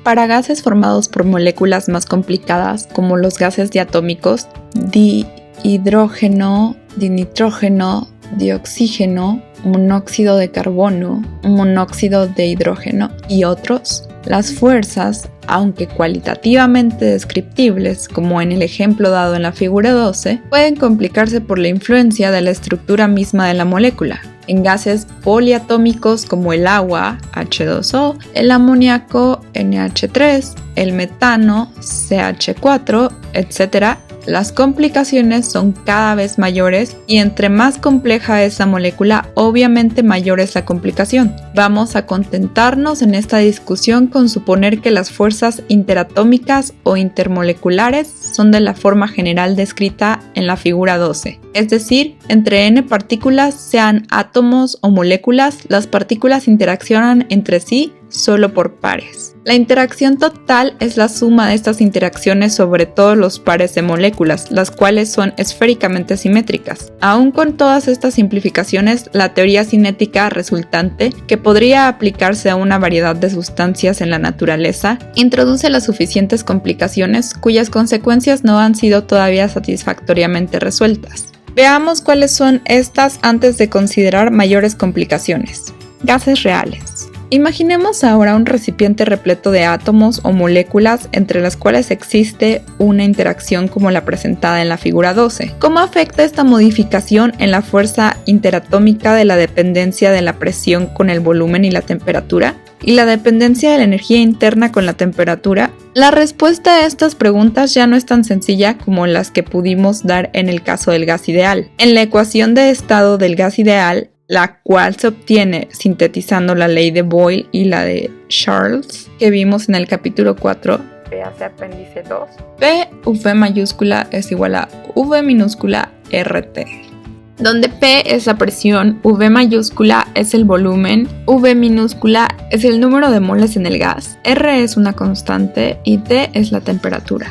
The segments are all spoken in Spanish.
Para gases formados por moléculas más complicadas, como los gases diatómicos, dihidrógeno, dinitrógeno, dioxígeno, monóxido de carbono, monóxido de hidrógeno y otros, las fuerzas, aunque cualitativamente descriptibles, como en el ejemplo dado en la figura 12, pueden complicarse por la influencia de la estructura misma de la molécula. En gases poliatómicos como el agua, H2O, el amoníaco, NH3, el metano, CH4, etc., las complicaciones son cada vez mayores y entre más compleja es la molécula, obviamente mayor es la complicación. Vamos a contentarnos en esta discusión con suponer que las fuerzas interatómicas o intermoleculares son de la forma general descrita en la figura 12. Es decir, entre n partículas, sean átomos o moléculas, las partículas interaccionan entre sí solo por pares. La interacción total es la suma de estas interacciones sobre todos los pares de moléculas, las cuales son esféricamente simétricas. Aún con todas estas simplificaciones, la teoría cinética resultante, que podría aplicarse a una variedad de sustancias en la naturaleza, introduce las suficientes complicaciones cuyas consecuencias no han sido todavía satisfactoriamente resueltas. Veamos cuáles son estas antes de considerar mayores complicaciones. Gases reales. Imaginemos ahora un recipiente repleto de átomos o moléculas entre las cuales existe una interacción como la presentada en la figura 12. ¿Cómo afecta esta modificación en la fuerza interatómica de la dependencia de la presión con el volumen y la temperatura? ¿Y la dependencia de la energía interna con la temperatura? La respuesta a estas preguntas ya no es tan sencilla como las que pudimos dar en el caso del gas ideal. En la ecuación de estado del gas ideal, la cual se obtiene sintetizando la ley de Boyle y la de Charles, que vimos en el capítulo 4, véase apéndice 2, P V mayúscula es igual a V minúscula RT, donde P es la presión, V mayúscula es el volumen, V minúscula es el número de moles en el gas, R es una constante y T es la temperatura.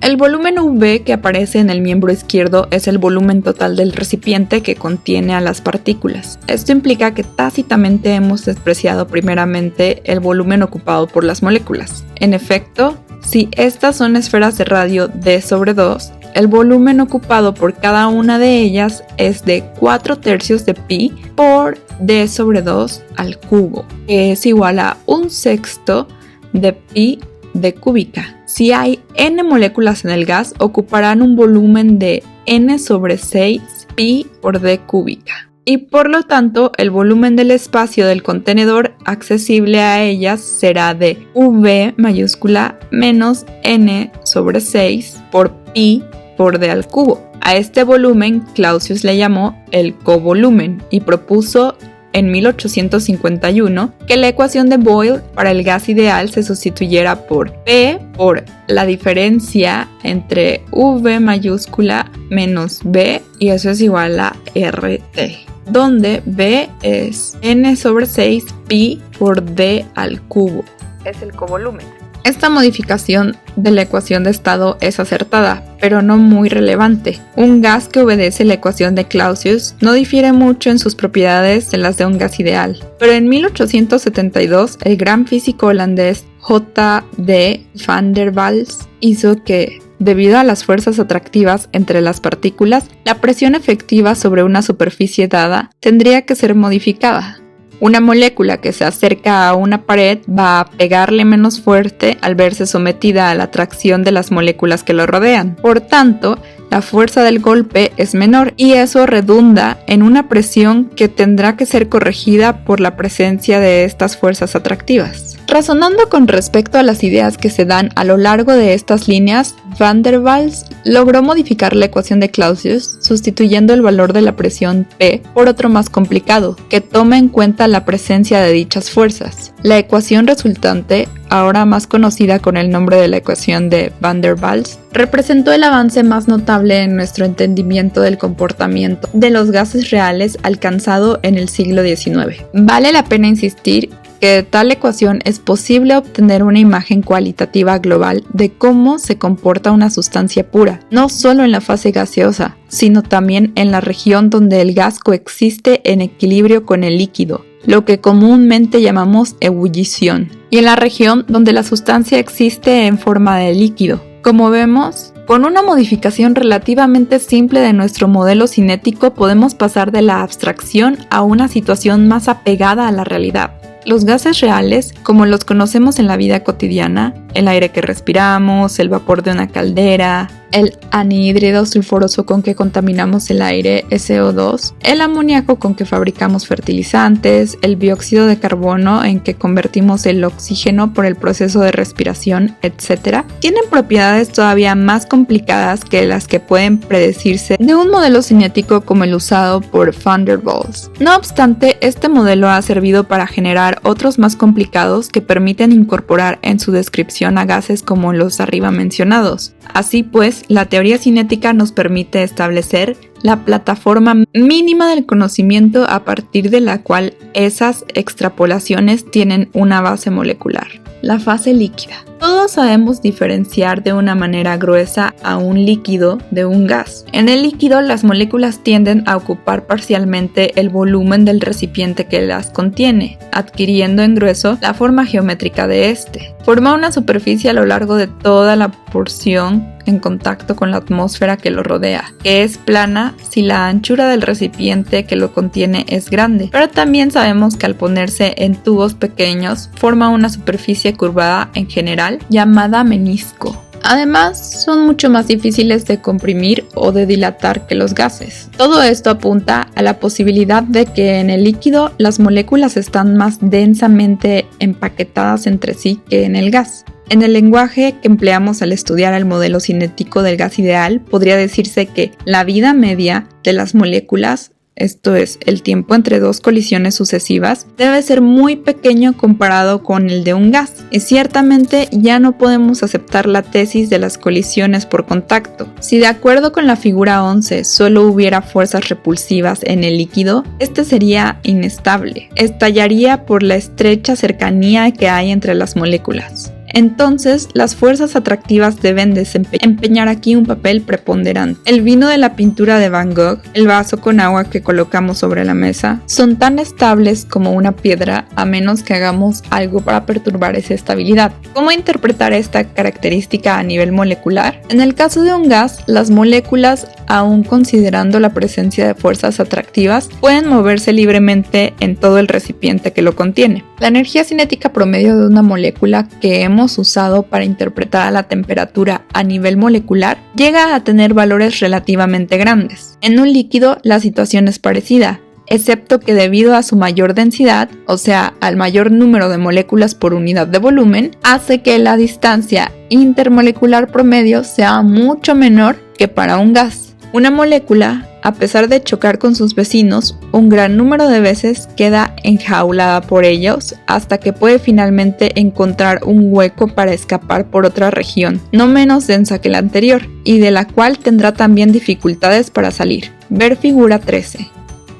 El volumen V que aparece en el miembro izquierdo es el volumen total del recipiente que contiene a las partículas. Esto implica que tácitamente hemos despreciado primeramente el volumen ocupado por las moléculas. En efecto, si estas son esferas de radio d sobre 2, el volumen ocupado por cada una de ellas es de 4/3 de pi por d sobre 2 al cubo, que es igual a 1/6 de pi d cúbica. Si hay n moléculas en el gas, ocuparán un volumen de n sobre 6 pi por d cúbica. Y por lo tanto, el volumen del espacio del contenedor accesible a ellas será de V mayúscula menos n sobre 6 por pi por d al cubo. A este volumen Clausius le llamó el covolumen y propuso en 1851 que la ecuación de Boyle para el gas ideal se sustituyera por P por la diferencia entre V mayúscula menos B y eso es igual a RT, donde B es n sobre 6 pi por d al cubo. Es el covolumen. Esta modificación de la ecuación de estado es acertada, pero no muy relevante. Un gas que obedece la ecuación de Clausius no difiere mucho en sus propiedades de las de un gas ideal. Pero en 1872, el gran físico holandés J.D. van der Waals hizo que, debido a las fuerzas atractivas entre las partículas, la presión efectiva sobre una superficie dada tendría que ser modificada. Una molécula que se acerca a una pared va a pegarle menos fuerte al verse sometida a la atracción de las moléculas que lo rodean. Por tanto, la fuerza del golpe es menor y eso redunda en una presión que tendrá que ser corregida por la presencia de estas fuerzas atractivas. Razonando con respecto a las ideas que se dan a lo largo de estas líneas, Van der Waals logró modificar la ecuación de Clausius sustituyendo el valor de la presión P por otro más complicado, que toma en cuenta la presencia de dichas fuerzas. La ecuación resultante, ahora más conocida con el nombre de la ecuación de Van der Waals, representó el avance más notable en nuestro entendimiento del comportamiento de los gases reales alcanzado en el siglo XIX. Vale la pena insistir que de tal ecuación es posible obtener una imagen cualitativa global de cómo se comporta una sustancia pura, no solo en la fase gaseosa, sino también en la región donde el gas coexiste en equilibrio con el líquido, lo que comúnmente llamamos ebullición, y en la región donde la sustancia existe en forma de líquido. Como vemos, con una modificación relativamente simple de nuestro modelo cinético podemos pasar de la abstracción a una situación más apegada a la realidad. Los gases reales, como los conocemos en la vida cotidiana, el aire que respiramos, el vapor de una caldera, el anhídrido sulfuroso con que contaminamos el aire, SO2, el amoníaco con que fabricamos fertilizantes, el dióxido de carbono en que convertimos el oxígeno por el proceso de respiración, etc., tienen propiedades todavía más complicadas que las que pueden predecirse de un modelo cinético como el usado por Van der Waals. No obstante, este modelo ha servido para generar otros más complicados que permiten incorporar en su descripción a gases como los arriba mencionados. Así pues, la teoría cinética nos permite establecer la plataforma mínima del conocimiento a partir de la cual esas extrapolaciones tienen una base molecular. La fase líquida. Todos sabemos diferenciar de una manera gruesa a un líquido de un gas. En el líquido, las moléculas tienden a ocupar parcialmente el volumen del recipiente que las contiene, adquiriendo en grueso la forma geométrica de este. Forma una superficie a lo largo de toda la porción en contacto con la atmósfera que lo rodea, que es plana si la anchura del recipiente que lo contiene es grande, pero también sabemos que al ponerse en tubos pequeños forma una superficie curvada en general llamada menisco. Además, son mucho más difíciles de comprimir o de dilatar que los gases. Todo esto apunta a la posibilidad de que en el líquido las moléculas están más densamente empaquetadas entre sí que en el gas. En el lenguaje que empleamos al estudiar el modelo cinético del gas ideal, podría decirse que la vida media de las moléculas, esto es, el tiempo entre dos colisiones sucesivas, debe ser muy pequeño comparado con el de un gas. Y ciertamente ya no podemos aceptar la tesis de las colisiones por contacto. Si de acuerdo con la figura 11 solo hubiera fuerzas repulsivas en el líquido, este sería inestable. Estallaría por la estrecha cercanía que hay entre las moléculas. Entonces, las fuerzas atractivas deben desempeñar aquí un papel preponderante. El vino de la pintura de Van Gogh, el vaso con agua que colocamos sobre la mesa, son tan estables como una piedra a menos que hagamos algo para perturbar esa estabilidad. ¿Cómo interpretar esta característica a nivel molecular? En el caso de un gas, las moléculas, aun considerando la presencia de fuerzas atractivas, pueden moverse libremente en todo el recipiente que lo contiene. La energía cinética promedio de una molécula que hemos usado para interpretar a la temperatura a nivel molecular llega a tener valores relativamente grandes. En un líquido la situación es parecida, excepto que debido a su mayor densidad, o sea, al mayor número de moléculas por unidad de volumen, hace que la distancia intermolecular promedio sea mucho menor que para un gas. Una molécula, a pesar de chocar con sus vecinos, un gran número de veces queda enjaulada por ellos hasta que puede finalmente encontrar un hueco para escapar por otra región, no menos densa que la anterior, y de la cual tendrá también dificultades para salir. Ver figura 13.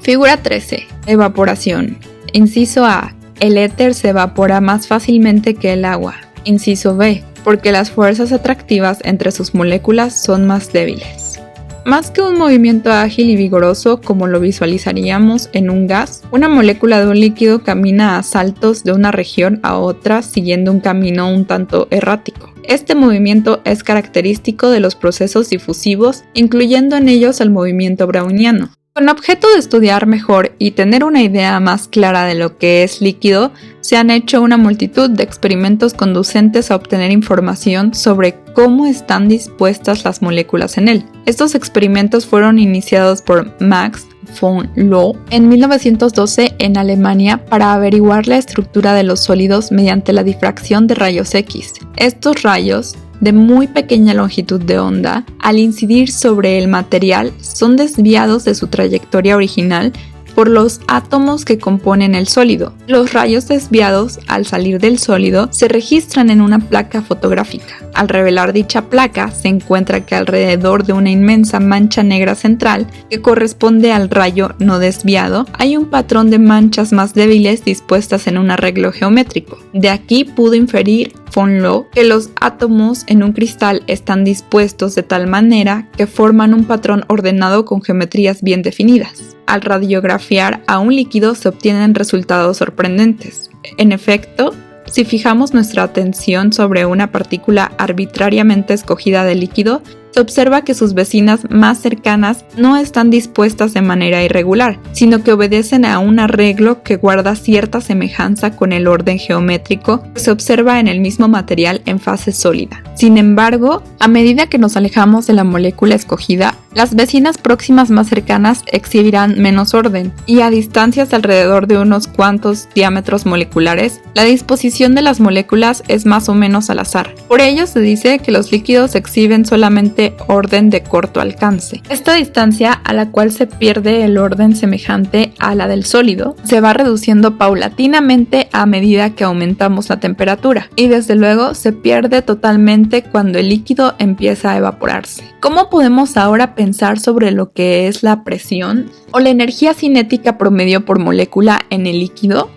Figura 13. Evaporación. Inciso A. El éter se evapora más fácilmente que el agua. Inciso B. Porque las fuerzas atractivas entre sus moléculas son más débiles. Más que un movimiento ágil y vigoroso como lo visualizaríamos en un gas, una molécula de un líquido camina a saltos de una región a otra siguiendo un camino un tanto errático. Este movimiento es característico de los procesos difusivos, incluyendo en ellos el movimiento browniano. Con objeto de estudiar mejor y tener una idea más clara de lo que es líquido, se han hecho una multitud de experimentos conducentes a obtener información sobre cómo están dispuestas las moléculas en él. Estos experimentos fueron iniciados por Max von Laue en 1912 en Alemania para averiguar la estructura de los sólidos mediante la difracción de rayos X. Estos rayos, de muy pequeña longitud de onda, al incidir sobre el material son desviados de su trayectoria original por los átomos que componen el sólido. Los rayos desviados, al salir del sólido, se registran en una placa fotográfica. Al revelar dicha placa, se encuentra que alrededor de una inmensa mancha negra central, que corresponde al rayo no desviado, hay un patrón de manchas más débiles dispuestas en un arreglo geométrico. De aquí pudo inferir von Laue que los átomos en un cristal están dispuestos de tal manera que forman un patrón ordenado con geometrías bien definidas. al radiografiar a un líquido se obtienen resultados sorprendentes. En efecto, si fijamos nuestra atención sobre una partícula arbitrariamente escogida de líquido, se observa que sus vecinas más cercanas no están dispuestas de manera irregular, sino que obedecen a un arreglo que guarda cierta semejanza con el orden geométrico que se observa en el mismo material en fase sólida. Sin embargo, a medida que nos alejamos de la molécula escogida, las vecinas próximas más cercanas exhibirán menos orden, y a distancias alrededor de unos cuantos diámetros moleculares, la disposición de las moléculas es más o menos al azar. Por ello se dice que los líquidos exhiben solamente orden de corto alcance. Esta distancia, a la cual se pierde el orden semejante a la del sólido, se va reduciendo paulatinamente a medida que aumentamos la temperatura, y desde luego se pierde totalmente cuando el líquido empieza a evaporarse. ¿Cómo podemos ahora pensar sobre lo que es la presión o la energía cinética promedio por molécula en el líquido?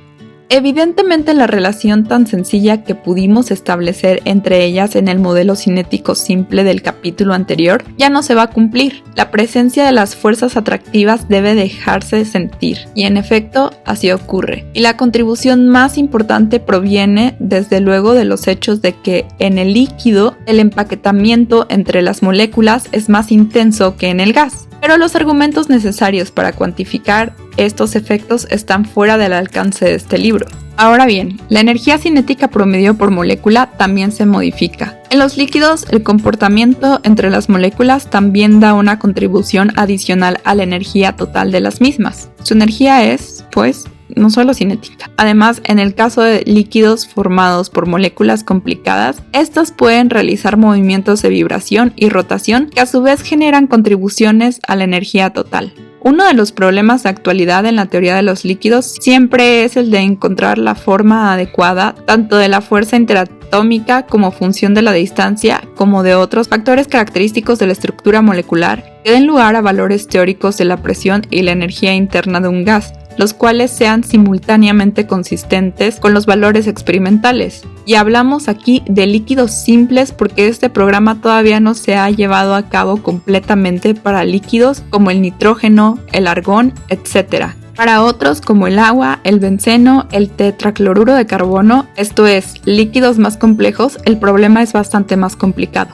Evidentemente, la relación tan sencilla que pudimos establecer entre ellas en el modelo cinético simple del capítulo anterior ya no se va a cumplir. La presencia de las fuerzas atractivas debe dejarse sentir, y en efecto así ocurre. Y la contribución más importante proviene desde luego de los hechos de que en el líquido el empaquetamiento entre las moléculas es más intenso que en el gas. Pero los argumentos necesarios para cuantificar estos efectos están fuera del alcance de este libro. Ahora bien, la energía cinética promedio por molécula también se modifica. En los líquidos, el comportamiento entre las moléculas también da una contribución adicional a la energía total de las mismas. Su energía es, pues, no solo cinética. Además, en el caso de líquidos formados por moléculas complicadas, estas pueden realizar movimientos de vibración y rotación que a su vez generan contribuciones a la energía total. Uno de los problemas de actualidad en la teoría de los líquidos siempre es el de encontrar la forma adecuada tanto de la fuerza interatómica como función de la distancia, como de otros factores característicos de la estructura molecular que den lugar a valores teóricos de la presión y la energía interna de un gas, los cuales sean simultáneamente consistentes con los valores experimentales. Y hablamos aquí de líquidos simples porque este programa todavía no se ha llevado a cabo completamente para líquidos como el nitrógeno, el argón, etc. Para otros como el agua, el benceno, el tetracloruro de carbono, esto es, líquidos más complejos, el problema es bastante más complicado.